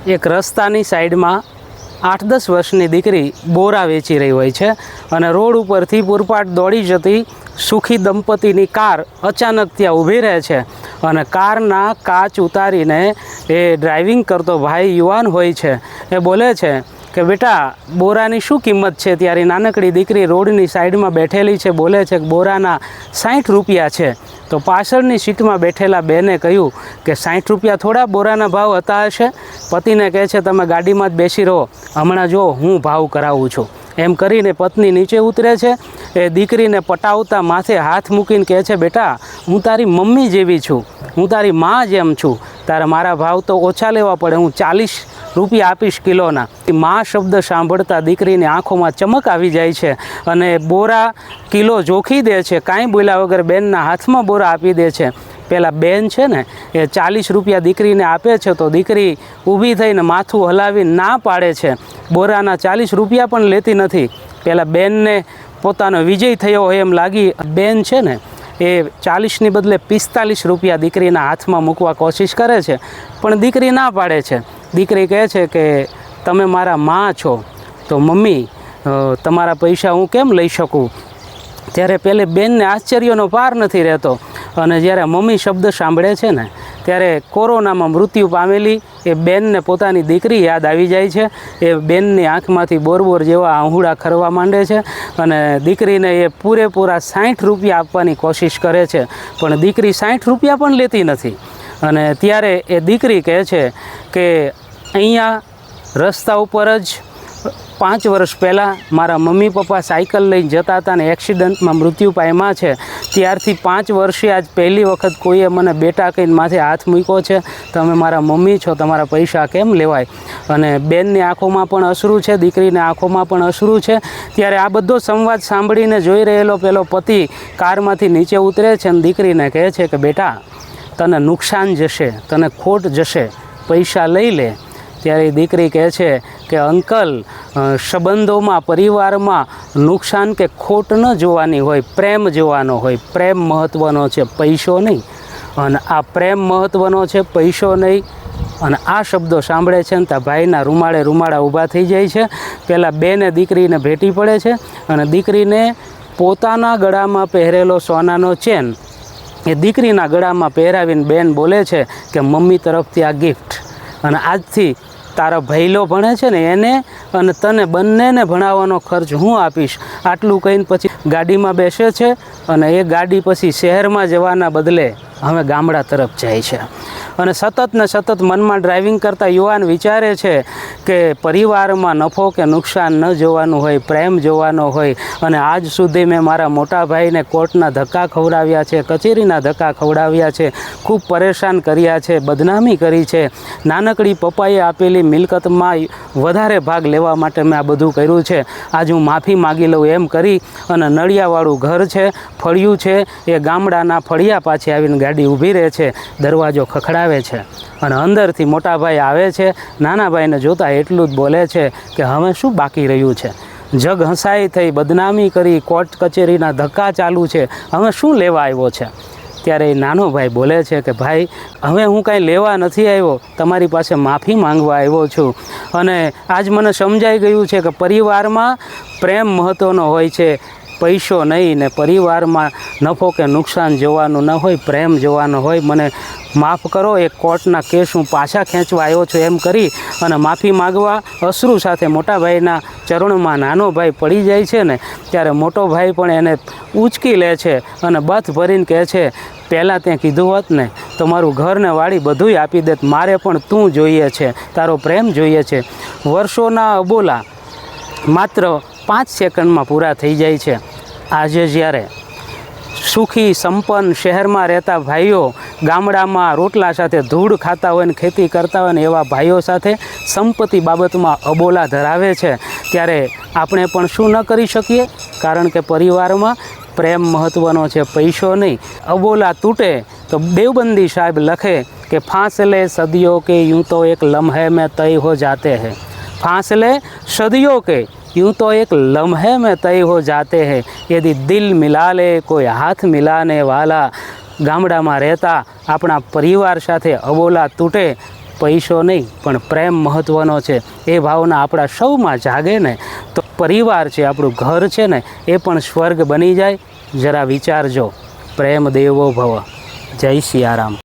એક રસ્તાની સાઈડમાં 8-10 વર્ષની દીકરી બોરા વેચી રહી હોય છે અને રોડ ઉપરથી પૂરપાટ દોડી જતી સુખી દંપતીની કાર અચાનક ત્યાં ઊભી રહે છે અને કારના કાચ ઉતારીને એ ડ્રાઇવિંગ કરતો ભાઈ યુવાન હોય છે એ બોલે છે કે બેટા બોરાની શું કિંમત છે? ત્યારે નાનકડી દીકરી રોડની સાઈડમાં બેઠેલી છે, બોલે છે કે બોરાના 60 રૂપિયા છે. તો પાછળની સીટમાં બેઠેલા બેને કહ્યું કે 60 રૂપિયા થોડા બોરાના ભાવ હતા હશે? પતિને કહે છે તમે ગાડીમાં જ બેસી રહો, હમણાં જો હું ભાવ કરાવું છું. એમ કરીને પત્ની નીચે ઉતરે છે. એ દીકરીને પટાવતા માથે હાથ મૂકીને કહે છે બેટા હું તારી મમ્મી જેવી છું, હું તારી માં જેમ છું, તારે મારા ભાવ તો ઓછા લેવા પડે, હું 40 રૂપિયા આપીશ કિલોના. માં શબ્દ સાંભળતા દીકરીની આંખોમાં ચમક આવી જાય છે અને બોરા કિલો જોખી દે છે. કાંઈ બોલ્યા વગર બેનના હાથમાં બોરા આપી દે છે. પેલા બેન છે ને એ 40 રૂપિયા દીકરીને આપે છે તો દીકરી ઊભી થઈને માથું હલાવી ના પાડે છે, બોરાના 40 રૂપિયા પણ લેતી નથી. પેલા બેનને પોતાનો વિજય થયો હોય એમ લાગી બેન છે ને એ 40ની બદલે 45 રૂપિયા દીકરીના હાથમાં મૂકવા કોશિશ કરે છે પણ દીકરી ના પાડે છે. દીકરી કહે છે કે તમે મારા માં છો તો મમ્મી તમારા પૈસા હું કેમ લઈ શકું? ત્યારે પેલે બેનને આશ્ચર્યનો પાર નથી રહેતો અને જ્યારે મમ્મી શબ્દ સાંભળે છે ને ત્યારે કોરોનામાં મૃત્યુ પામેલી એ બેનને પોતાની દીકરી યાદ આવી જાય છે. એ બેનની આંખમાંથી બોરબોર જેવા આહુડા ખરવા માંડે છે અને દીકરીને એ પૂરેપૂરા 60 રૂપિયા આપવાની કોશિશ કરે છે પણ દીકરી 60 રૂપિયા પણ લેતી નથી. અને ત્યારે એ દીકરી કહે છે કે અહીંયા રસ્તા ઉપર જ 5 વર્ષ પહેલાં મારા મમ્મી પપ્પા સાયકલ લઈને જતા હતા ને એક્સિડન્ટમાં મૃત્યુ પામ્યા છે. ત્યારથી 5 વર્ષે આજ પહેલી વખત કોઈએ મને બેટા કહીને માથે હાથ મૂક્યો છે. તમે મારા મમ્મી છો, તમારા પૈસા કેમ લેવાય? અને બેનની આંખોમાં પણ અશ્રુ છે, દીકરીની આંખોમાં પણ અશ્રુ છે. ત્યારે આ બધો સંવાદ સાંભળીને જોઈ રહેલો પેલો પતિ કારમાંથી નીચે ઉતરે છે અને દીકરીને કહે છે કે બેટા તને નુકસાન જશે, તને ખોટ જશે, પૈસા લઈ લે. ત્યારે દીકરી કહે છે કે અંકલ સંબંધોમાં પરિવારમાં નુકસાન કે ખોટ ન જોવાની હોય, પ્રેમ જોવાનો હોય. પ્રેમ મહત્ત્વનો છે, પૈસો નહીં. અને આ પ્રેમ મહત્ત્વનો છે, પૈસો નહીં. અને આ શબ્દો સાંભળે છે ને ત્યાં ભાઈના રૂમાળા ઊભા થઈ જાય છે. પહેલાં બેને દીકરીને ભેટી પડે છે અને દીકરીને પોતાના ગળામાં પહેરેલો સોનાનો ચેન એ દીકરીના ગળામાં પહેરાવીને બેન બોલે છે કે મમ્મી તરફથી આ ગિફ્ટ, અને આજથી તારા ભૈલો ભણે છે ને એને અને તને બંનેને ભણાવવાનો ખર્ચ હું આપીશ. આટલું કહીને પછી ગાડીમાં બેસે છે અને એ ગાડી પછી શહેરમાં જવાના બદલે હવે ગામડા તરફ જાય છે. અને સતત ને સતત મનમાં ડ્રાઇવિંગ કરતા યુવાન વિચારે છે કે પરિવારમાં નફો કે નુકસાન ન જોવાનું હોય, પ્રેમ જોવાનો હોય. અને આજ સુધી મેં મારા મોટા ભાઈને કોર્ટના ધક્કા ખવડાવ્યા છે, કચેરીના ધક્કા ખવડાવ્યા છે, ખૂબ પરેશાન કર્યા છે, બદનામી કરી છે. નાનકડી પપ્પાએ આપેલી મિલકતમાં વધારે ભાગ લેવા માટે મેં આ બધું કર્યું છે. આજ હું માફી માગી લઉં એમ કરી અને નળિયાવાળું ઘર છે, ફળિયું છે, એ ગામડાના ફળિયા પાછી આવીને ગાડી ઊભી રહે છે. દરવાજો ખખડાવે છે અને અંદરથી મોટા ભાઈ આવે છે. નાના ભાઈને જોતા એટલું જ બોલે છે કે હવે શું બાકી રહ્યું છે? જગ હંસાઈ થઈ, બદનામી કરી, કોર્ટ કચેરીના ધક્કા ચાલુ છે, હવે શું લેવા આવ્યો છે? ત્યારે એ નાનો ભાઈ બોલે છે કે ભાઈ હવે હું કાંઈ લેવા નથી આવ્યો, તમારી પાસે માફી માંગવા આવ્યો છું. અને આજ મને સમજાઈ ગયું છે કે પરિવારમાં પ્રેમ મહત્ત્વનો હોય છે, પૈસો નહીં. ને પરિવારમાં નફો કે નુકસાન જોવાનું ન હોય, પ્રેમ જોવાનો હોય. મને માફ કરો, એ કોર્ટના કેસ હું પાછા ખેંચવા આવ્યો છું એમ કરી અને માફી માગવા અશ્રુ સાથે મોટા ભાઈના ચરણમાં નાનો ભાઈ પડી જાય છે ને ત્યારે મોટો ભાઈ પણ એને ઉંચકી લે છે અને બથ ભરીને કહે છે પહેલાં તે કીધું હોત ને તો મારું ઘર ને વાડી બધુંય આપી દેત, મારે પણ તું જોઈએ છે, તારો પ્રેમ જોઈએ છે. વર્ષોના અબોલા માત્ર 5 સેકન્ડમાં પૂરા થઈ જાય છે. આજે જ્યારે સુખી સંપન્ન શહેરમાં રહેતા ભાઈઓ ગામડામાં રોટલા સાથે ધૂળ ખાતા હોય ને ખેતી કરતા હોય ને એવા ભાઈઓ સાથે સંપત્તિ બાબતમાં અબોલા ધરાવે છે ત્યારે આપણે પણ શું ન કરી શકીએ? કારણ કે પરિવારમાં પ્રેમ મહત્ત્વનો છે, પૈસો નહીં. અબોલા તૂટે તો દેવબંદી સાહેબ લખે કે ફાંસલે સदियों के यूँ तो एक लम्हे में तय हो जाते हैं, फांसले सदियों के यूँ तो एक लम्हे में तय हो जाते हैं, यदि दिल मिला ले कोई हाथ मिलाने वाला. ગામડામાં રહેતા આપણા પરિવાર સાથે અબોલા તૂટે પૈસો નહીં પણ પ્રેમ મહત્ત્વનો છે એ ભાવના આપણા સૌમાં જાગે ને તો પરિવાર છે, આપણું ઘર છે ને એ પણ સ્વર્ગ બની જાય. જરા વિચારજો. પ્રેમ દેવો ભવ. જય સિયારામ.